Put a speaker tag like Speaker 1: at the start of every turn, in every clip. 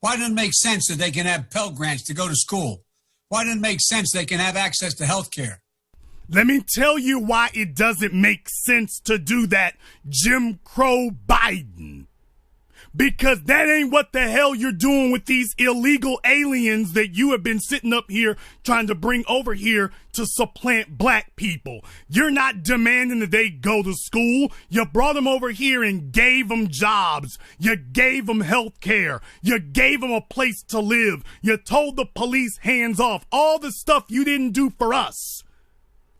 Speaker 1: Why doesn't it make sense that they can have Pell Grants to go to school? Why doesn't it make sense they can have access to health care?
Speaker 2: Let me tell you why it doesn't make sense to do that, Jim Crow Biden. Because that ain't what the hell you're doing with these illegal aliens that you have been sitting up here trying to bring over here to supplant black people. You're not demanding that they go to school. You brought them over here and gave them jobs. You gave them health care. You gave them a place to live. You told the police hands off. All the stuff you didn't do for us.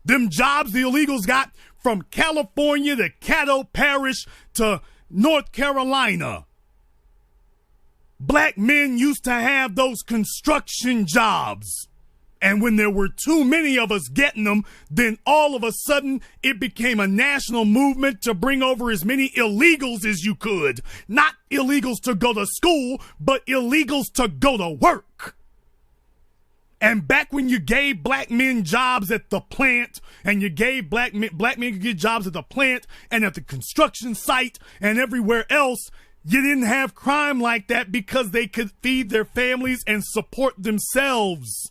Speaker 2: Them jobs the illegals got from California to Caddo Parish to North Carolina. Black men used to have those construction jobs. And when there were too many of us getting them, then all of a sudden it became a national movement to bring over as many illegals as you could. Not illegals to go to school, but illegals to go to work. And back when you gave black men jobs at the plant, and you gave black men could get jobs at the plant and at the construction site and everywhere else, you didn't have crime like that because they could feed their families and support themselves.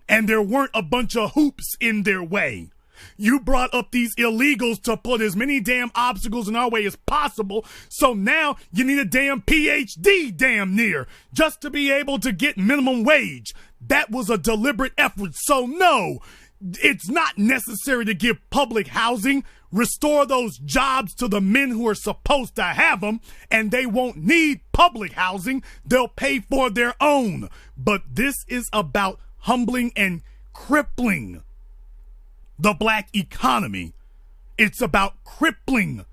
Speaker 2: And there weren't a bunch of hoops in their way. You brought up these illegals to put as many damn obstacles in our way as possible. So now you need a damn PhD damn near just to be able to get minimum wage. That was a deliberate effort. So no, it's not necessary to give public housing. Restore those jobs to the men who are supposed to have them, and they won't need public housing. They'll pay for their own. But this is about humbling and crippling the black economy. It's about crippling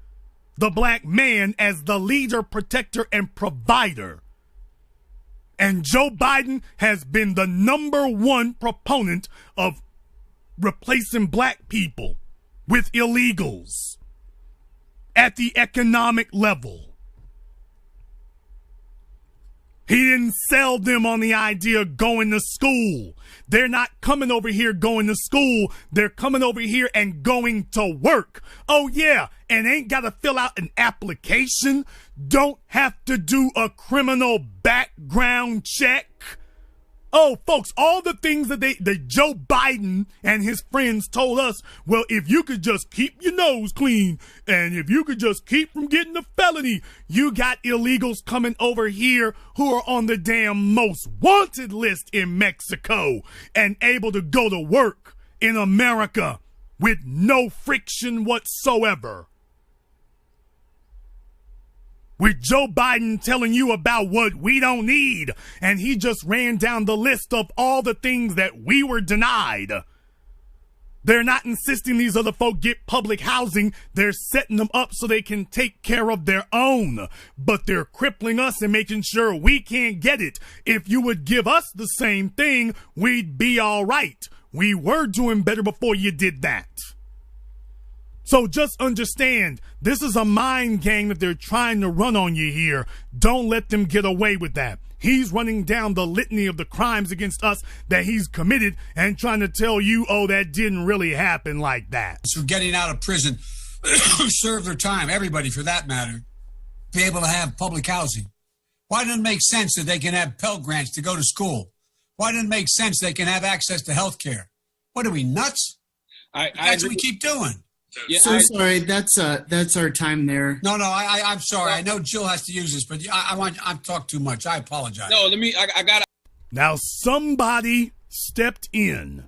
Speaker 2: the black man as the leader, protector, and provider. And Joe Biden has been the #1 proponent of replacing black people with illegals at the economic level. He didn't sell them on the idea of going to school. They're not coming over here going to school. They're coming over here and going to work. Oh yeah, and ain't got to fill out an application. Don't have to do a criminal background check. Oh, folks, all the things that Joe Biden and his friends told us, well, if you could just keep your nose clean and if you could just keep from getting a felony, you got illegals coming over here who are on the damn most wanted list in Mexico and able to go to work in America with no friction whatsoever. With Joe Biden telling you about what we don't need, and he just ran down the list of all the things that we were denied. They're not insisting these other folk get public housing. They're setting them up so they can take care of their own. But they're crippling us and making sure we can't get it. If you would give us the same thing, we'd be all right. We were doing better before you did that. So just understand, this is a mind game that they're trying to run on you here. Don't let them get away with that. He's running down the litany of the crimes against us that he's committed and trying to tell you, oh, that didn't really happen like that.
Speaker 1: So getting out of prison, serve their time, everybody for that matter, be able to have public housing. Why doesn't it make sense that they can have Pell Grants to go to school? Why doesn't it make sense they can have access to health care? What are we, nuts? That's what we keep doing.
Speaker 3: Yeah, sorry. That's our time there.
Speaker 1: No, I'm sorry. I know Jill has to use this, but I've talked too much. I apologize.
Speaker 4: No, I got.
Speaker 2: Now somebody stepped in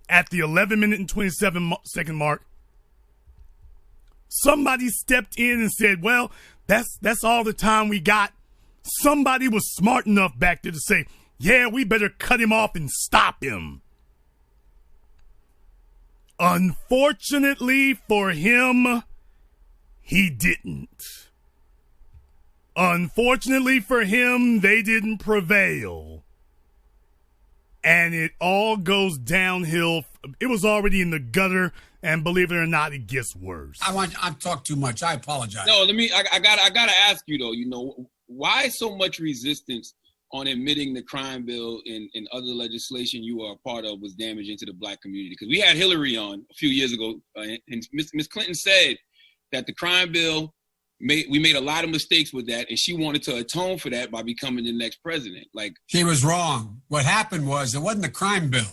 Speaker 2: at the 11-minute and 27-second mark. Somebody stepped in and said, well, that's all the time we got. Somebody was smart enough back there to say, yeah, we better cut him off and stop him. Unfortunately for him, he didn't. Unfortunately for him, they didn't prevail. And it all goes downhill. It was already in the gutter, and believe it or not, it gets worse.
Speaker 1: I've talked too much. I apologize.
Speaker 4: No, I gotta ask you though, why so much resistance on admitting the crime bill and other legislation you are a part of was damaging to the black community? Because we had Hillary on a few years ago, and Ms. Clinton said that the crime bill we made a lot of mistakes with that, and she wanted to atone for that by becoming the next president. Like,
Speaker 1: she was wrong. What happened was it wasn't the crime bill.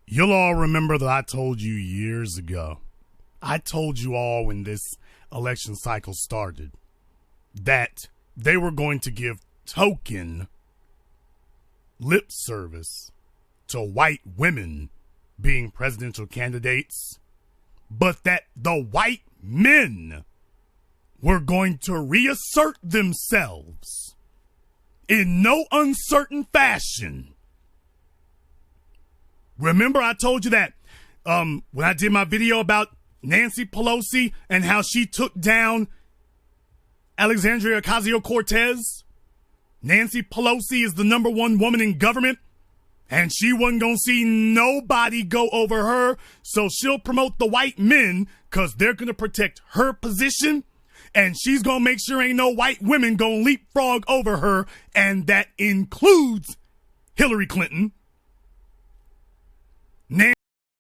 Speaker 2: You'll all remember that I told you years ago. I told you all when this election cycle started that they were going to give token lip service to white women being presidential candidates, but that the white men were going to reassert themselves in no uncertain fashion. Remember, I told you that when I did my video about Nancy Pelosi and how she took down Alexandria Ocasio-Cortez? Nancy Pelosi is the #1 woman in government, and she wasn't going to see nobody go over her, so she'll promote the white men because they're going to protect her position, and she's going to make sure ain't no white women going to leapfrog over her, and that includes Hillary Clinton.